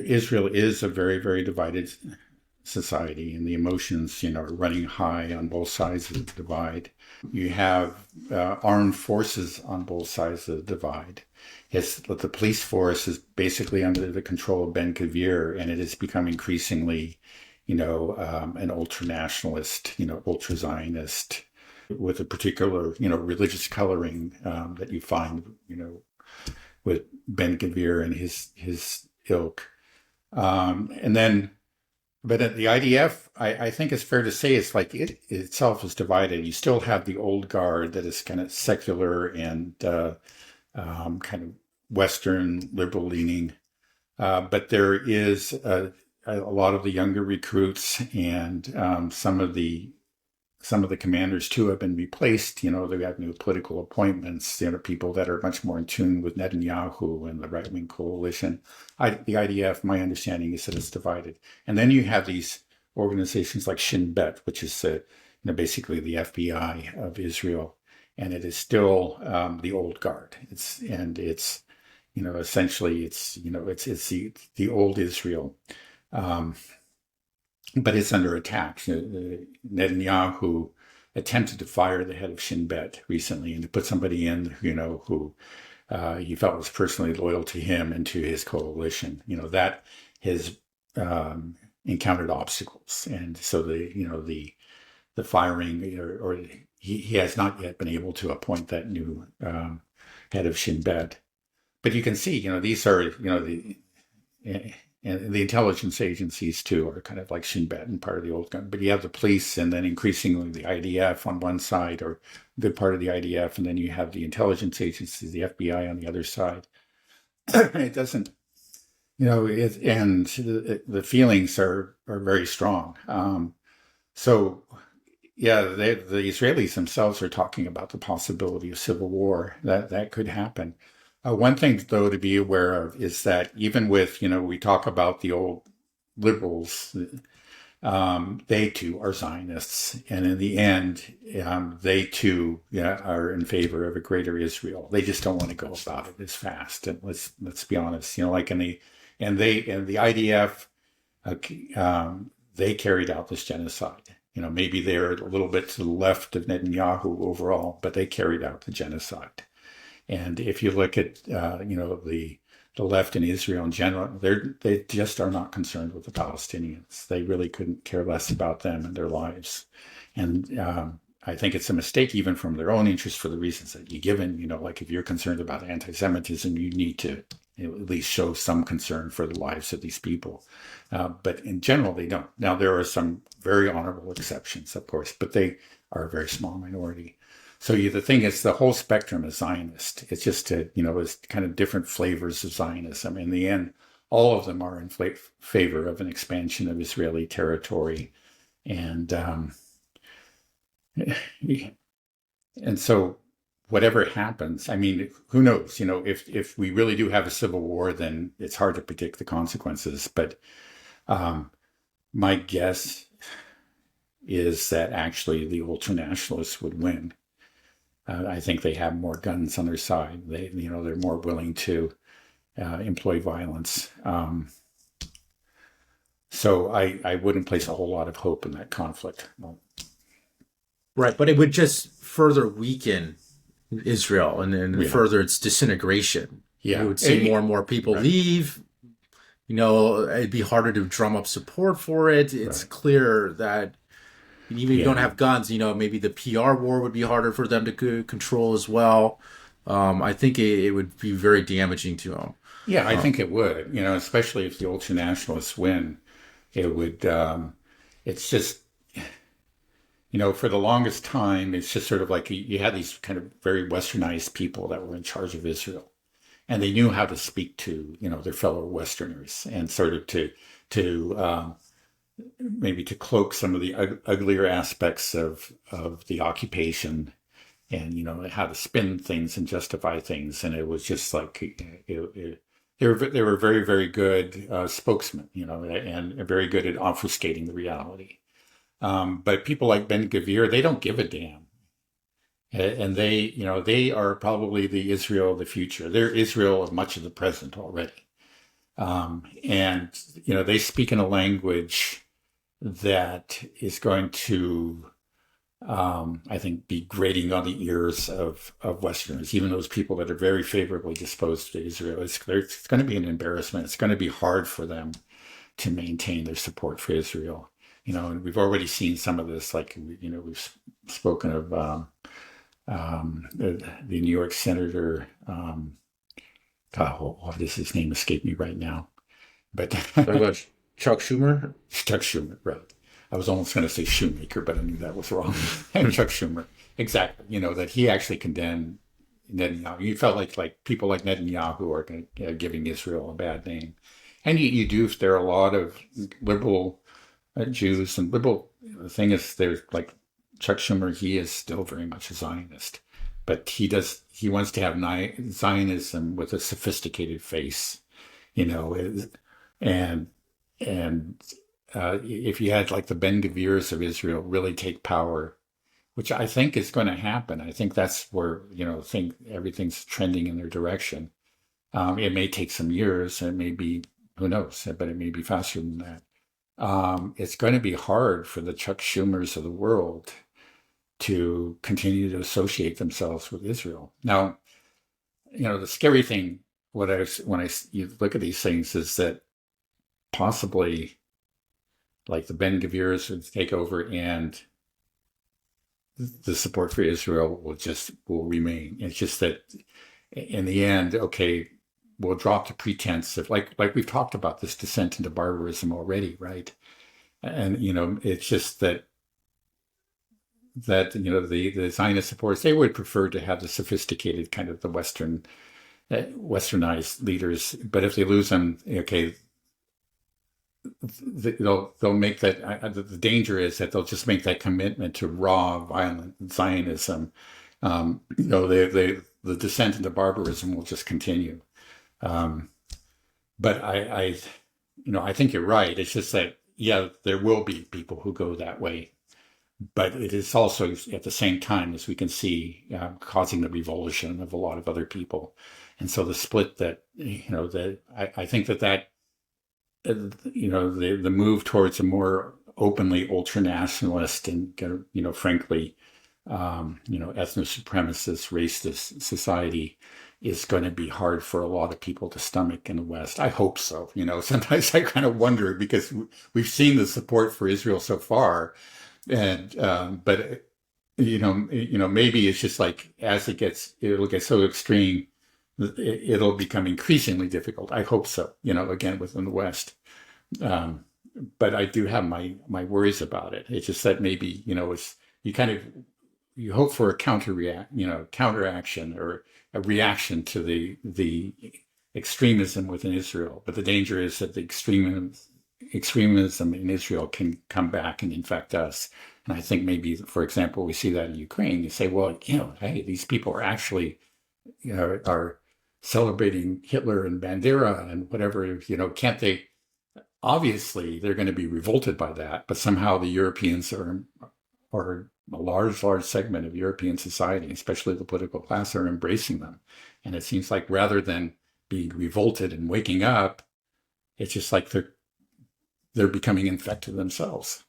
Israel is a very, very divided society, and the emotions, are running high on both sides of the divide. You have armed forces on both sides of the divide. The police force is basically under the control of Ben Gvir, and it has become increasingly, an ultra-nationalist, ultra-Zionist, with a particular, religious coloring that you find, with Ben Gvir and his ilk. And then, but at the IDF, I think it's fair to say it's like it itself is divided. You still have the old guard that is kind of secular and kind of Western liberal leaning, but there is a lot of the younger recruits and some of the commanders too have been replaced. They have new political appointments. People that are much more in tune with Netanyahu and the right-wing coalition. The IDF, my understanding is that it's divided. And then you have these organizations like Shin Bet, which is basically the FBI of Israel, and it is still the old guard. Essentially it's the old Israel. But it's under attack. Netanyahu attempted to fire the head of Shin Bet recently and to put somebody in, who he felt was personally loyal to him and to his coalition. That has encountered obstacles, and so the firing, or he has not yet been able to appoint that new head of Shin Bet. But you can see, these are, and the intelligence agencies too are kind of like Shin Bet and part of the old gun. But you have the police, and then increasingly the IDF on one side, or a good part of the IDF, and then you have the intelligence agencies, the FBI on the other side. It doesn't, and the feelings are very strong. So yeah, the Israelis themselves are talking about the possibility of civil war. That could happen. One thing, though, to be aware of is that even with, we talk about the old liberals, they too are Zionists. And in the end, they too are in favor of a greater Israel. They just don't want to go about it as fast. And let's be honest, like and the IDF, they carried out this genocide. Maybe they're a little bit to the left of Netanyahu overall, but they carried out the genocide. And if you look at, the left in Israel in general, they just are not concerned with the Palestinians. They really couldn't care less about them and their lives. And I think it's a mistake even from their own interest for the reasons that you've given. Like if you're concerned about anti-Semitism, you need to at least show some concern for the lives of these people. But in general, they don't. Now, there are some very honorable exceptions, of course, but they are a very small minority. So the thing is, the whole spectrum is Zionist. It's just, it's kind of different flavors of Zionism. In the end, all of them are in favor of an expansion of Israeli territory. And so whatever happens, who knows? If we really do have a civil war, then it's hard to predict the consequences. But my guess is that actually the ultranationalists would win. I think they have more guns on their side. They're more willing to employ violence. So I wouldn't place a whole lot of hope in that conflict. Right, but it would just further weaken Israel and further its disintegration. Yeah, you would see more and more people leave. It'd be harder to drum up support for it. It's clear that even if you don't have guns, maybe the PR war would be harder for them to control as well. I think it would be very damaging to them. Yeah, I think it would, especially if the ultranationalists win. It would, it's just, for the longest time, it's just sort of like you had these kind of very westernized people that were in charge of Israel. And they knew how to speak to, their fellow Westerners and sort of to maybe to cloak some of the uglier aspects of the occupation and, how to spin things and justify things. And it was just like, they were very, very good spokesmen, and very good at obfuscating the reality. But people like Ben Gvir, they don't give a damn. And they are probably the Israel of the future. They're Israel of much of the present already. And, they speak in a language that is going to, I think, be grating on the ears of Westerners, even those people that are very favorably disposed to Israel. It's going to be an embarrassment. It's going to be hard for them to maintain their support for Israel. And we've already seen some of this, like, we've spoken of the New York Senator, what is his name? Escaped me right now. But Chuck Schumer? Chuck Schumer, right. I was almost going to say Shoemaker, but I knew that was wrong. Chuck Schumer. Exactly. That he actually condemned Netanyahu. You felt like people like Netanyahu are giving Israel a bad name. And you do, there are a lot of liberal Jews and liberal, the thing is, there's like Chuck Schumer, he is still very much a Zionist, but he wants to have Zionism with a sophisticated face, and if you had like the Ben Gvirs of Israel really take power, which I think is going to happen. I think that's where, think everything's trending in their direction. It may take some years, and maybe, who knows, but it may be faster than that. It's going to be hard for the Chuck Schumers of the world to continue to associate themselves with Israel. Now, the scary thing, when you look at these things, is that possibly, like, the Ben Gvirs would take over, and the support for Israel will remain. It's just that in the end, okay, we'll drop the pretense of, like we've talked about, this descent into barbarism already, right? And it's just that the Zionist supporters, they would prefer to have the sophisticated kind of the westernized leaders, but if they lose them, okay, they'll make that. The danger is that they'll just make that commitment to raw, violent Zionism. The descent into barbarism will just continue. But I think you're right. It's just that, yeah, there will be people who go that way, but it is also at the same time, as we can see, causing the revulsion of a lot of other people. And so the split that, I think that the move towards a more openly ultra-nationalist and, frankly, ethno-supremacist, racist society is going to be hard for a lot of people to stomach in the West. I hope so. Sometimes I kind of wonder, because we've seen the support for Israel so far, and but maybe it's just like, as it'll get so extreme, it'll become increasingly difficult. I hope so. Again, within the West. But I do have my worries about it. It's just that maybe it's you hope for a counteraction or a reaction to the extremism within Israel. But the danger is that the extremism in Israel can come back and infect us. And I think maybe, for example, we see that in Ukraine. You say, well, hey, these people are actually, are celebrating Hitler and Bandera and whatever, can't they? Obviously, they're going to be revolted by that, but somehow the Europeans are a large segment of European society, especially the political class, are embracing them. And it seems like, rather than being revolted and waking up, it's just like they're becoming infected themselves.